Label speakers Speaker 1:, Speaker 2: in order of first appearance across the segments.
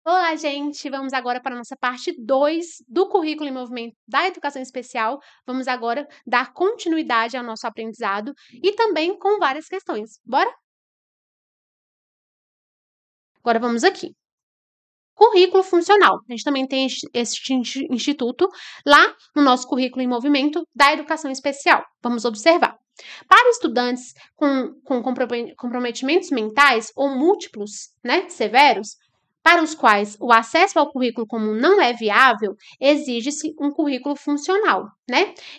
Speaker 1: Olá, gente! Vamos agora para a nossa parte 2 do currículo em movimento da educação especial. Vamos agora dar continuidade ao nosso aprendizado e também com várias questões. Bora? Agora vamos aqui. Currículo funcional. A gente também tem este instituto lá no nosso currículo em movimento da educação especial. Vamos observar. Para estudantes com comprometimentos mentais ou múltiplos, severos, para os quais o acesso ao currículo comum não é viável, exige-se um currículo funcional,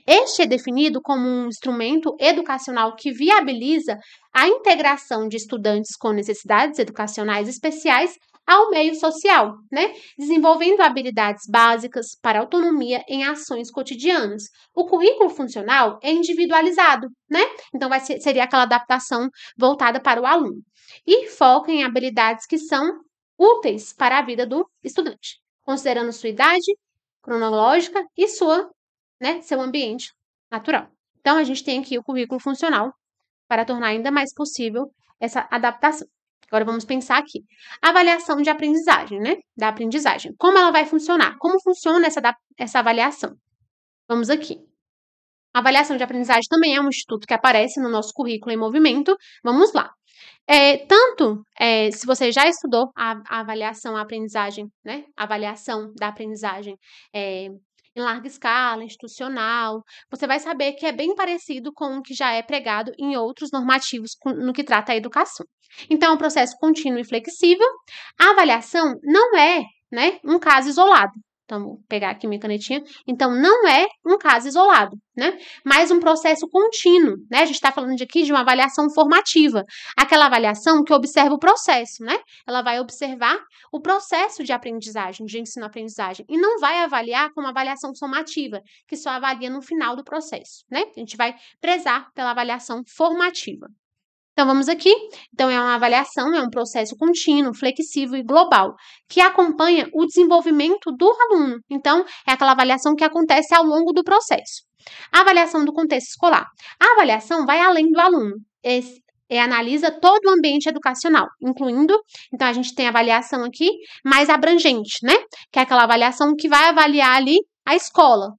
Speaker 1: Este é definido como um instrumento educacional que viabiliza a integração de estudantes com necessidades educacionais especiais ao meio social, desenvolvendo habilidades básicas para autonomia em ações cotidianas. O currículo funcional é individualizado, Então seria aquela adaptação voltada para o aluno e foca em habilidades que são úteis para a vida do estudante, considerando sua idade cronológica e seu ambiente natural. Então, a gente tem aqui o currículo funcional para tornar ainda mais possível essa adaptação. Agora, vamos pensar aqui. Avaliação de aprendizagem, Da aprendizagem. Como ela vai funcionar? Como funciona essa avaliação? Vamos aqui. A avaliação de aprendizagem também é um instituto que aparece no nosso currículo em movimento. Vamos lá. Se você já estudou a avaliação, a aprendizagem, A avaliação da aprendizagem em larga escala, institucional, você vai saber que é bem parecido com o que já é pregado em outros normativos no que trata a educação. Então, é um processo contínuo e flexível. A avaliação não é, um caso isolado. Então, vou pegar aqui minha canetinha. Então, não é um caso isolado, mas um processo contínuo, A gente está falando aqui de uma avaliação formativa, aquela avaliação que observa o processo, Ela vai observar o processo de aprendizagem, de ensino-aprendizagem, e não vai avaliar como avaliação somativa, que só avalia no final do processo, A gente vai prezar pela avaliação formativa. Então, vamos aqui. Então, é uma avaliação, é um processo contínuo, flexível e global, que acompanha o desenvolvimento do aluno. Então, é aquela avaliação que acontece ao longo do processo. A avaliação do contexto escolar. A avaliação vai além do aluno. Analisa todo o ambiente educacional, incluindo, então, a gente tem a avaliação aqui mais abrangente, Que é aquela avaliação que vai avaliar ali a escola,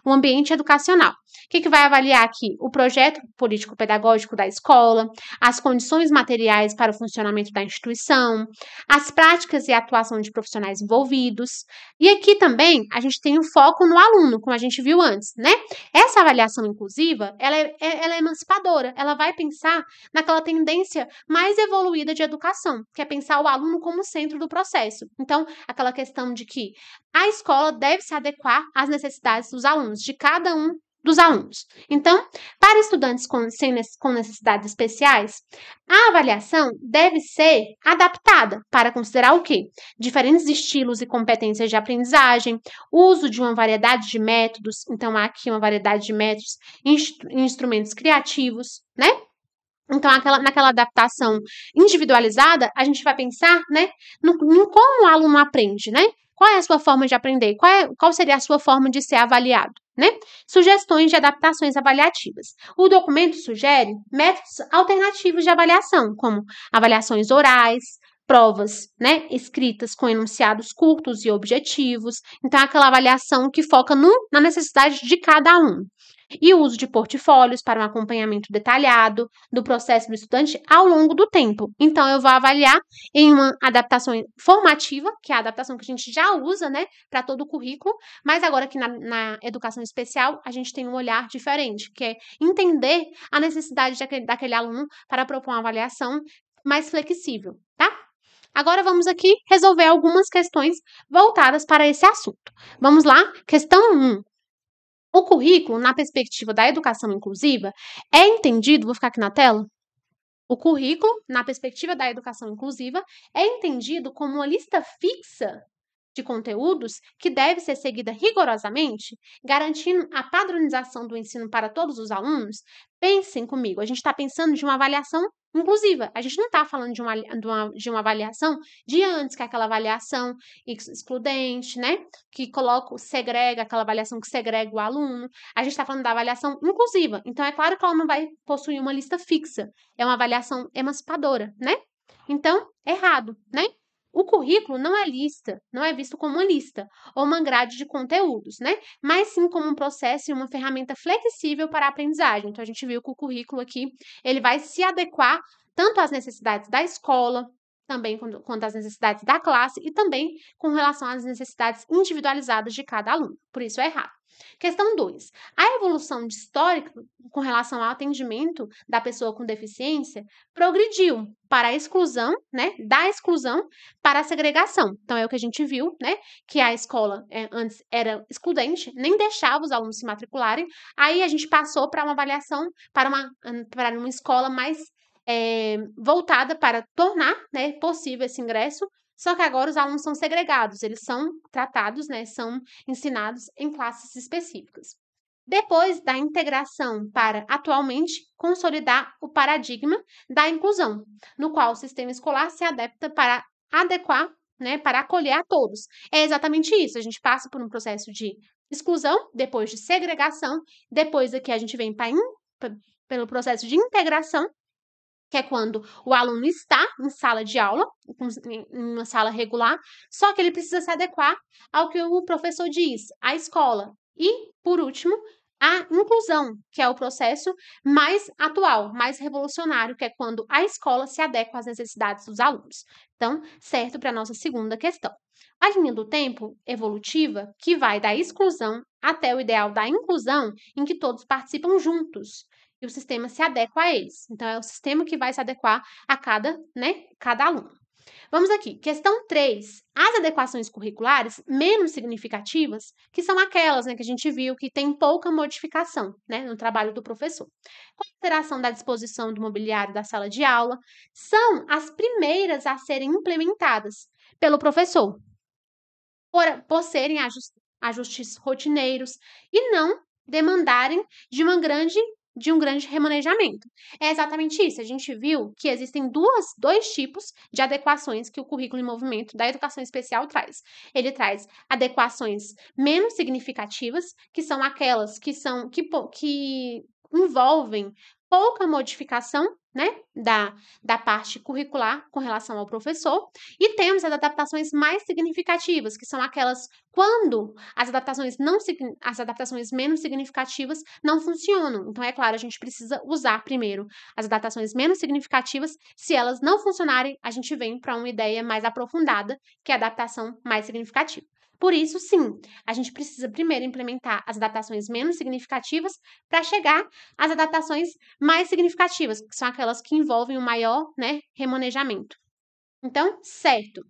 Speaker 1: O ambiente educacional. O que vai avaliar aqui? O projeto político-pedagógico da escola, as condições materiais para o funcionamento da instituição, as práticas e a atuação de profissionais envolvidos. E aqui também a gente tem o foco no aluno, como a gente viu antes, Essa avaliação inclusiva, ela é emancipadora, ela vai pensar naquela tendência mais evoluída de educação, que é pensar o aluno como centro do processo. Então, aquela questão de que a escola deve se adequar às necessidades dos alunos, de cada um dos alunos. Então, para estudantes com necessidades especiais, a avaliação deve ser adaptada para considerar o quê? Diferentes estilos e competências de aprendizagem, uso de uma variedade de métodos, então há aqui uma variedade de métodos, instrumentos criativos, Então, naquela adaptação individualizada, a gente vai pensar, em como o aluno aprende, Qual é a sua forma de aprender? Qual seria a sua forma de ser avaliado? Sugestões de adaptações avaliativas. O documento sugere métodos alternativos de avaliação, como avaliações orais, provas, escritas com enunciados curtos e objetivos. Então, é aquela avaliação que foca na necessidade de cada aluno. E o uso de portfólios para um acompanhamento detalhado do processo do estudante ao longo do tempo. Então, eu vou avaliar em uma adaptação formativa, que é a adaptação que a gente já usa, para todo o currículo, mas agora aqui na educação especial, a gente tem um olhar diferente, que é entender a necessidade daquele aluno para propor uma avaliação mais flexível, tá? Agora, vamos aqui resolver algumas questões voltadas para esse assunto. Vamos lá? Questão 1. O currículo, na perspectiva da educação inclusiva, é entendido, vou ficar aqui na tela. O currículo, na perspectiva da educação inclusiva, é entendido como uma lista fixa de conteúdos que deve ser seguida rigorosamente, garantindo a padronização do ensino para todos os alunos. Pensem comigo, a gente está pensando de uma avaliação inclusiva. A gente não está falando de uma avaliação de antes, que é aquela avaliação excludente, Que segrega, aquela avaliação que segrega o aluno. A gente está falando da avaliação inclusiva. Então, é claro que ela não vai possuir uma lista fixa. É uma avaliação emancipadora, Então, errado, o currículo não é lista, não é visto como uma lista ou uma grade de conteúdos, né? Mas sim como um processo e uma ferramenta flexível para a aprendizagem. Então, a gente viu que o currículo aqui, ele vai se adequar tanto às necessidades da escola, também quanto às necessidades da classe e também com relação às necessidades individualizadas de cada aluno. Por isso é errado. Questão 2. A evolução histórica com relação ao atendimento da pessoa com deficiência progrediu para a exclusão, né, da exclusão para a segregação. Então, é o que a gente viu, né, que a escola antes era excludente, nem deixava os alunos se matricularem, aí a gente passou para uma avaliação, para uma escola mais voltada para tornar, né, possível esse ingresso, só que agora os alunos são segregados, eles são tratados, né, são ensinados em classes específicas. Depois da integração para, atualmente, consolidar o paradigma da inclusão, no qual o sistema escolar se adapta para adequar, né, para acolher a todos. É exatamente isso, a gente passa por um processo de exclusão, depois de segregação, depois aqui a gente vem pelo processo de integração, que é quando o aluno está em sala de aula, em uma sala regular, só que ele precisa se adequar ao que o professor diz, à escola. E, por último, a inclusão, que é o processo mais atual, mais revolucionário, que é quando a escola se adequa às necessidades dos alunos. Então, certo para a nossa segunda questão. A linha do tempo evolutiva, que vai da exclusão até o ideal da inclusão, em que todos participam juntos e o sistema se adequa a eles. Então, é o sistema que vai se adequar a cada aluno. Vamos aqui, questão 3. As adequações curriculares menos significativas, que são aquelas, né, que a gente viu que tem pouca modificação, né, no trabalho do professor. Com a alteração da disposição do mobiliário da sala de aula, são as primeiras a serem implementadas pelo professor, por serem ajustes rotineiros e não demandarem de um grande remanejamento. É exatamente isso. A gente viu que existem dois tipos de adequações que o currículo em movimento da educação especial traz. Ele traz adequações menos significativas, que são aquelas que envolvem pouca modificação, né, da parte curricular com relação ao professor, e temos as adaptações mais significativas, que são aquelas quando as adaptações menos significativas não funcionam. Então, é claro, a gente precisa usar primeiro as adaptações menos significativas. Se elas não funcionarem, a gente vem para uma ideia mais aprofundada, que é a adaptação mais significativa. Por isso, sim, a gente precisa primeiro implementar as adaptações menos significativas para chegar às adaptações mais significativas, que são aquelas que envolvem um maior, né, remanejamento. Então, certo.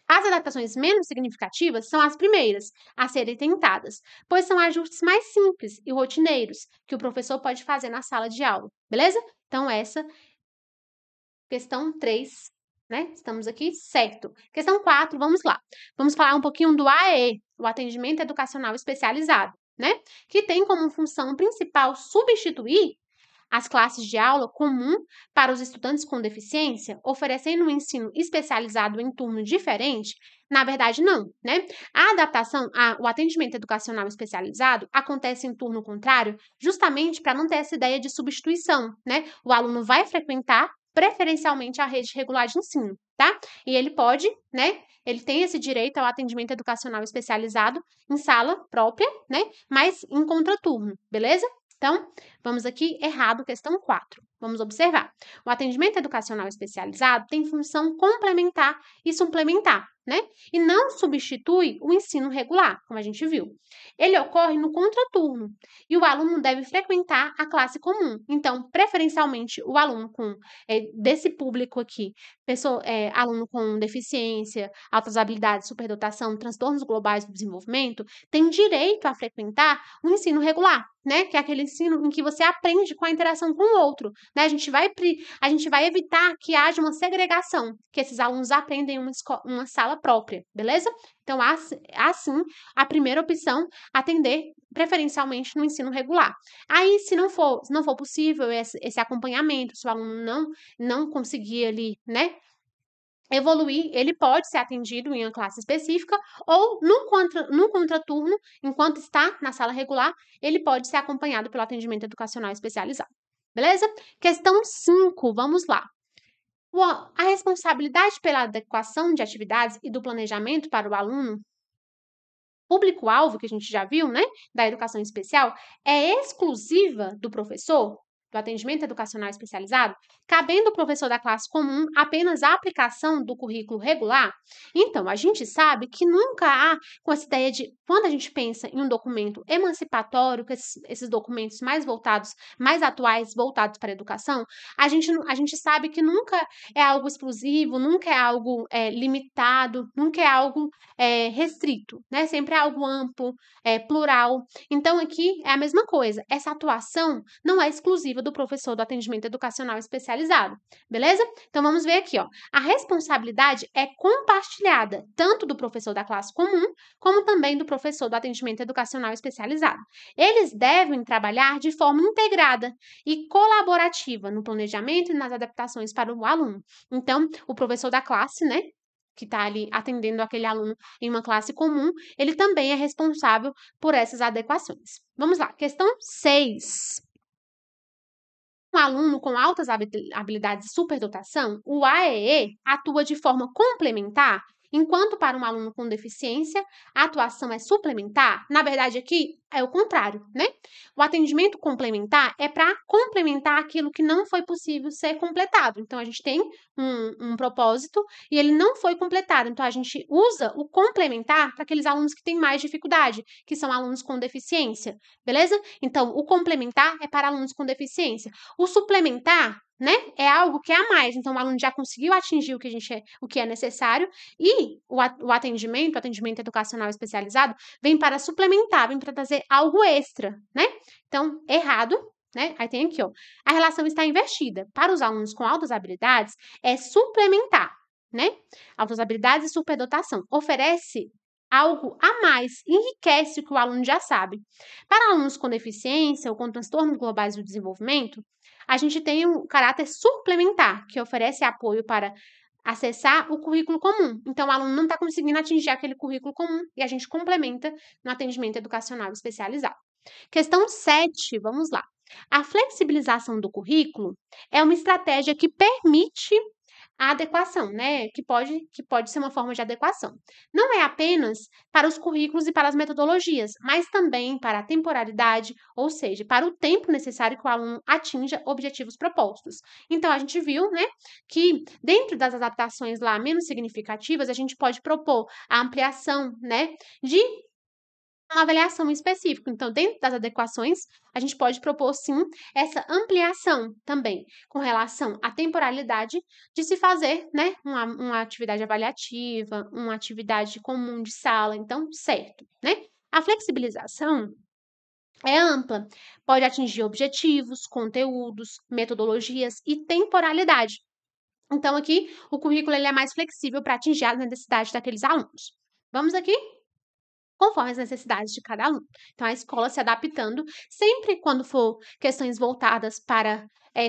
Speaker 1: As adaptações menos significativas são as primeiras a serem tentadas, pois são ajustes mais simples e rotineiros que o professor pode fazer na sala de aula, beleza? Então, essa questão 3, né? Estamos aqui, certo. Questão 4, vamos lá. Vamos falar um pouquinho do AE, o Atendimento Educacional Especializado, né? Que tem como função principal substituir as classes de aula comum para os estudantes com deficiência, oferecendo um ensino especializado em turno diferente? Na verdade, não, né? A adaptação, o atendimento educacional especializado acontece em turno contrário, justamente para não ter essa ideia de substituição, né? O aluno vai frequentar preferencialmente a rede regular de ensino, tá? E ele pode, né? Ele tem esse direito ao atendimento educacional especializado em sala própria, né? Mas em contraturno, beleza? Então, vamos aqui, errado, questão 4. Vamos observar. O atendimento educacional especializado tem função complementar e suplementar, né? E não substitui o ensino regular, como a gente viu. Ele ocorre no contraturno e o aluno deve frequentar a classe comum. Então, preferencialmente, o aluno desse público aqui, aluno com deficiência, altas habilidades, superdotação, transtornos globais do desenvolvimento, tem direito a frequentar o ensino regular, né? Que é aquele ensino em que você aprende com a interação com o outro, né? A gente vai evitar que haja uma segregação, que esses alunos aprendem em uma sala própria, beleza? Então, assim, a primeira opção, atender preferencialmente no ensino regular. Aí, se não for possível esse acompanhamento, se o aluno não conseguir ali, né, evoluir, ele pode ser atendido em uma classe específica ou no contraturno, enquanto está na sala regular, ele pode ser acompanhado pelo atendimento educacional especializado. Beleza? Questão 5, vamos lá. A responsabilidade pela adequação de atividades e do planejamento para o aluno público-alvo, que a gente já viu, né, da educação especial, é exclusiva do professor, do atendimento educacional especializado, cabendo ao professor da classe comum apenas a aplicação do currículo regular? Então, a gente sabe que nunca há, com essa ideia de, quando a gente pensa em um documento emancipatório, com esses documentos mais voltados, mais atuais, voltados para a educação, a gente sabe que nunca é algo exclusivo, nunca é algo limitado, nunca é algo restrito, né? Sempre é algo amplo, plural. Então, aqui é a mesma coisa. Essa atuação não é exclusiva do professor do atendimento educacional especializado, beleza? Então, vamos ver aqui, ó. A responsabilidade é compartilhada, tanto do professor da classe comum, como também do professor do atendimento educacional especializado. Eles devem trabalhar de forma integrada e colaborativa no planejamento e nas adaptações para o aluno. Então, o professor da classe, né, que está ali atendendo aquele aluno em uma classe comum, ele também é responsável por essas adequações. Vamos lá, questão 6. Um aluno com altas habilidades de superdotação, o AEE atua de forma complementar, enquanto para um aluno com deficiência, a atuação é suplementar. Na verdade, aqui é o contrário, né? O atendimento complementar é para complementar aquilo que não foi possível ser completado. Então, a gente tem um propósito e ele não foi completado. Então, a gente usa o complementar para aqueles alunos que têm mais dificuldade, que são alunos com deficiência, beleza? Então, o complementar é para alunos com deficiência. O suplementar, né, é algo que é a mais. Então, o aluno já conseguiu atingir o que é necessário e o atendimento educacional especializado vem para suplementar, vem para trazer algo extra, né? Então, errado, né? Aí tem aqui, ó. A relação está invertida. Para os alunos com altas habilidades, é suplementar, né? Altas habilidades e superdotação. Oferece algo a mais, enriquece o que o aluno já sabe. Para alunos com deficiência ou com transtornos globais do desenvolvimento, a gente tem um caráter suplementar, que oferece apoio para acessar o currículo comum. Então, o aluno não está conseguindo atingir aquele currículo comum e a gente complementa no atendimento educacional especializado. Questão 7, vamos lá. A flexibilização do currículo é uma estratégia que permite a adequação, né? Que pode ser uma forma de adequação. Não é apenas para os currículos e para as metodologias, mas também para a temporalidade, ou seja, para o tempo necessário que o aluno atinja objetivos propostos. Então, a gente viu, né, que dentro das adaptações lá menos significativas, a gente pode propor a ampliação, né, de uma avaliação específica. Então, dentro das adequações, a gente pode propor, sim, essa ampliação também, com relação à temporalidade de se fazer, né, uma atividade avaliativa, uma atividade comum de sala. Então, certo, né? A flexibilização é ampla, pode atingir objetivos, conteúdos, metodologias e temporalidade. Então, aqui, o currículo ele é mais flexível para atingir as necessidades daqueles alunos. Vamos aqui? Conforme as necessidades de cada aluno. Então, a escola se adaptando, sempre quando for questões voltadas para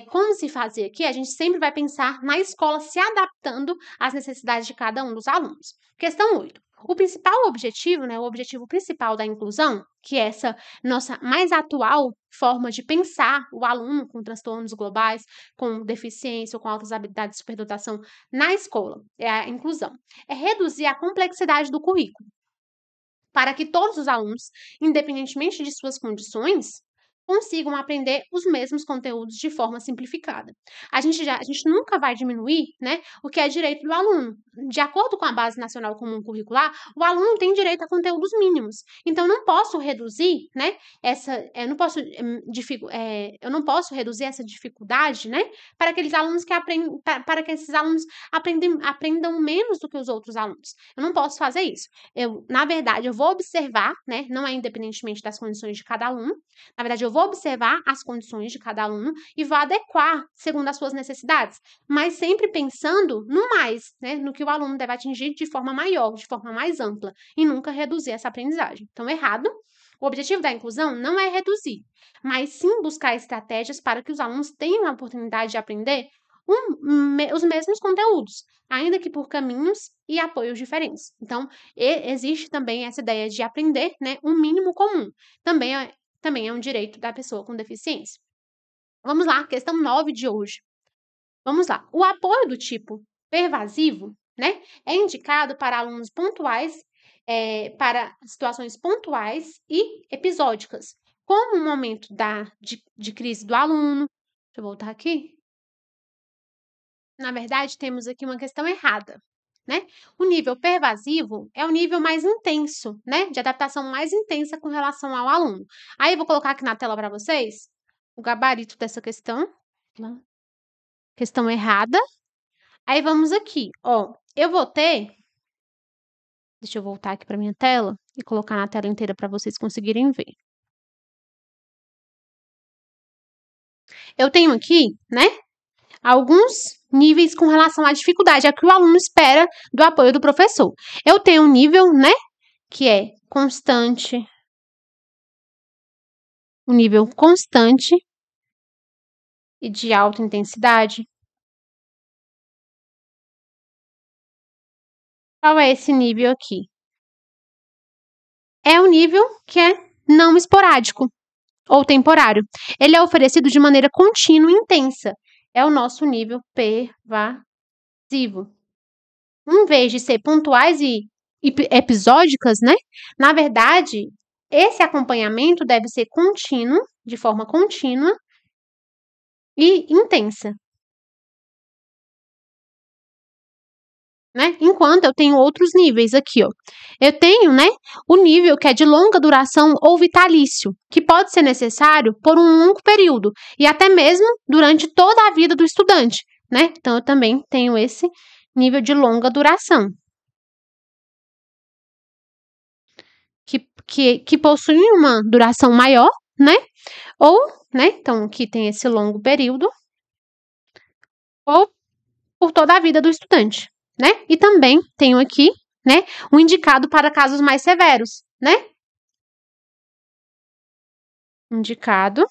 Speaker 1: como se fazer aqui, a gente sempre vai pensar na escola se adaptando às necessidades de cada um dos alunos. Questão 8. O principal objetivo, né, o objetivo principal da inclusão, que é essa nossa mais atual forma de pensar o aluno com transtornos globais, com deficiência ou com altas habilidades de superdotação na escola, é a inclusão, é reduzir a complexidade do currículo para que todos os alunos, independentemente de suas condições, consigam aprender os mesmos conteúdos de forma simplificada. A gente nunca vai diminuir, né, o que é direito do aluno. De acordo com a Base Nacional Comum Curricular, o aluno tem direito a conteúdos mínimos. Então, não posso reduzir, né, eu não posso reduzir essa dificuldade, né, para aqueles alunos que aprendem, para que esses alunos aprendam menos do que os outros alunos. Eu não posso fazer isso. Na verdade, eu vou observar, né, não é independentemente das condições de cada aluno, na verdade, eu vou observar as condições de cada aluno e vou adequar segundo as suas necessidades, mas sempre pensando no mais, né, no que o aluno deve atingir de forma maior, de forma mais ampla, e nunca reduzir essa aprendizagem. Então, errado. O objetivo da inclusão não é reduzir, mas sim buscar estratégias para que os alunos tenham a oportunidade de aprender os mesmos conteúdos, ainda que por caminhos e apoios diferentes. Então, existe também essa ideia de aprender, né, um mínimo comum. Também é um direito da pessoa com deficiência. Vamos lá, questão 9 de hoje. Vamos lá. O apoio do tipo pervasivo, né, é indicado para alunos pontuais, para situações pontuais e episódicas, como o momento de crise do aluno. Deixa eu voltar aqui. Na verdade, temos aqui uma questão errada, né? O nível pervasivo é o nível mais intenso, né? De adaptação mais intensa com relação ao aluno. Aí eu vou colocar aqui na tela para vocês o gabarito dessa questão. Questão errada. Aí vamos aqui, ó. Eu vou ter. Deixa eu voltar aqui para minha tela e colocar na tela inteira para vocês conseguirem ver. Eu tenho aqui, né? Alguns níveis com relação à dificuldade, é que o aluno espera do apoio do professor. Eu tenho um nível, né, que é constante, um nível constante e de alta intensidade. Qual é esse nível aqui? É um nível que é não esporádico ou temporário. Ele é oferecido de maneira contínua e intensa. É o nosso nível pervasivo. Em vez de ser pontuais e episódicas, né? Na verdade, esse acompanhamento deve ser contínuo, de forma contínua e intensa. Né? Enquanto eu tenho outros níveis aqui, ó. Eu tenho, né, o nível que é de longa duração ou vitalício, que pode ser necessário por um longo período e até mesmo durante toda a vida do estudante, né? Então eu também tenho esse nível de longa duração. Que possui uma duração maior, né? Ou, né, então, que tem esse longo período, ou por toda a vida do estudante, né? E também tenho aqui, né, um indicado para casos mais severos, né? Indicado.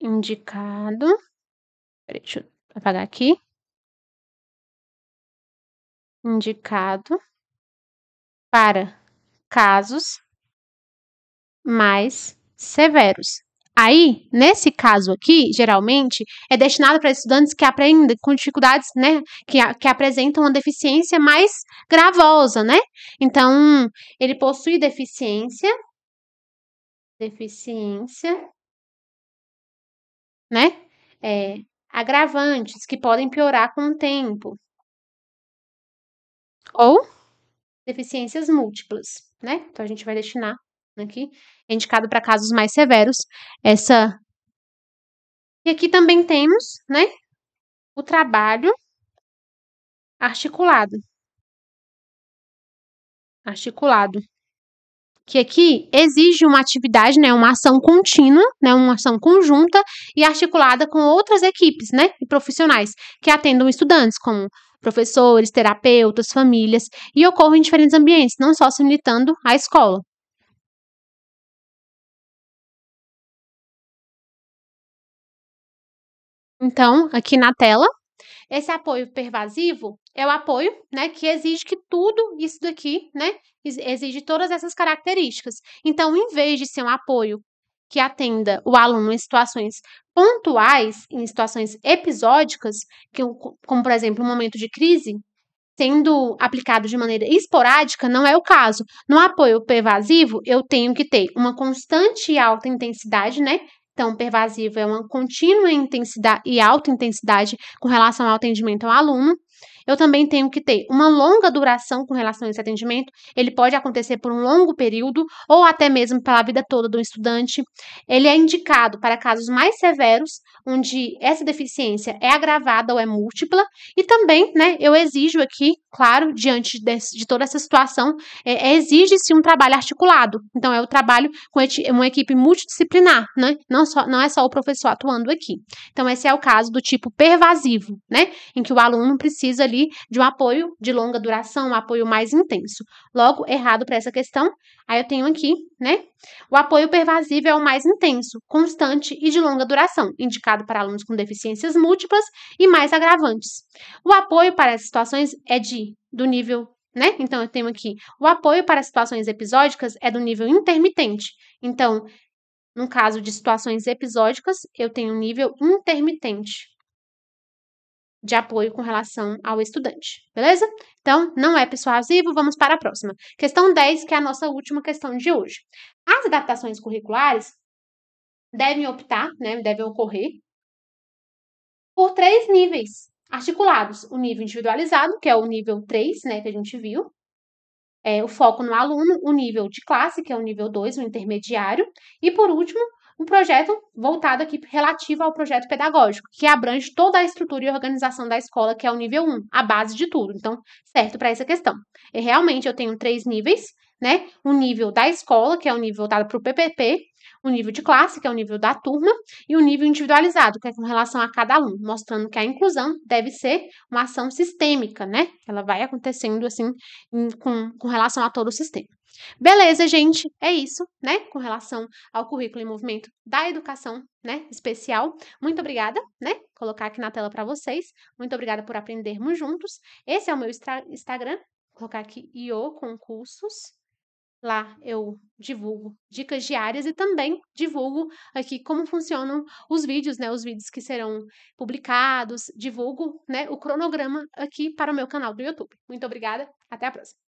Speaker 1: Indicado. Peraí, deixa eu apagar aqui. Indicado para casos mais severos. Aí, nesse caso aqui, geralmente, é destinado para estudantes que aprendem com dificuldades, né, que apresentam uma deficiência mais gravosa, né? Então, ele possui deficiência, né, agravantes que podem piorar com o tempo, ou deficiências múltiplas, né? Então, a gente vai destinar aqui, é indicado para casos mais severos, essa. E aqui também temos, né, o trabalho articulado. Articulado. Que aqui exige uma atividade, né, uma ação contínua, né, uma ação conjunta e articulada com outras equipes, né, e profissionais que atendam estudantes, como professores, terapeutas, famílias, e ocorre em diferentes ambientes, não só se limitando à escola. Então, aqui na tela, esse apoio pervasivo é o apoio, né, que exige que tudo isso daqui, né, exige todas essas características. Então, em vez de ser um apoio que atenda o aluno em situações pontuais, em situações episódicas, como, por exemplo, um momento de crise, sendo aplicado de maneira esporádica, não é o caso. No apoio pervasivo, eu tenho que ter uma constante e alta intensidade, né? Então, pervasivo é uma contínua intensidade e alta intensidade com relação ao atendimento ao aluno. Eu também tenho que ter uma longa duração com relação a esse atendimento. Ele pode acontecer por um longo período ou até mesmo pela vida toda do estudante. Ele é indicado para casos mais severos, onde essa deficiência é agravada ou é múltipla. E também, né, eu exijo aqui, claro, diante de toda essa situação, exige-se um trabalho articulado. Então, é o trabalho com uma equipe multidisciplinar, né? Não é só o professor atuando aqui. Então, esse é o caso do tipo pervasivo, né? Em que o aluno precisa ali de um apoio de longa duração, um apoio mais intenso. Logo, errado para essa questão. Aí eu tenho aqui, né? O apoio pervasivo é o mais intenso, constante e de longa duração, indicado para alunos com deficiências múltiplas e mais agravantes. O apoio para essas situações é do nível, né? Então, eu tenho aqui, o apoio para situações episódicas é do nível intermitente. Então, No caso de situações episódicas, eu tenho um nível intermitente de apoio com relação ao estudante, beleza? Então, não é persuasivo, vamos para a próxima. Questão 10, que é a nossa última questão de hoje. As adaptações curriculares devem ocorrer por 3 níveis articulados. O nível individualizado, que é o nível 3, né, que a gente viu. O foco no aluno, o nível de classe, que é o nível 2, o intermediário. E, por último, um projeto voltado aqui relativo ao projeto pedagógico, que abrange toda a estrutura e organização da escola, que é o nível 1, a base de tudo. Então, certo para essa questão. E realmente eu tenho 3 níveis, né? O nível da escola, que é o nível voltado para o PPP, o nível de classe, que é o nível da turma, e o nível individualizado, que é com relação a cada aluno, mostrando que a inclusão deve ser uma ação sistêmica, né? Ela vai acontecendo assim com relação a todo o sistema. Beleza, gente, é isso, né? Com relação ao currículo em movimento da educação, né? Especial. Muito obrigada, né? Vou colocar aqui na tela para vocês. Muito obrigada por aprendermos juntos. Esse é o meu Instagram. Vou colocar aqui IO Concursos. Lá eu divulgo dicas diárias e também divulgo aqui como funcionam os vídeos, né? Os vídeos que serão publicados, divulgo, né, o cronograma aqui para o meu canal do YouTube. Muito obrigada, até a próxima.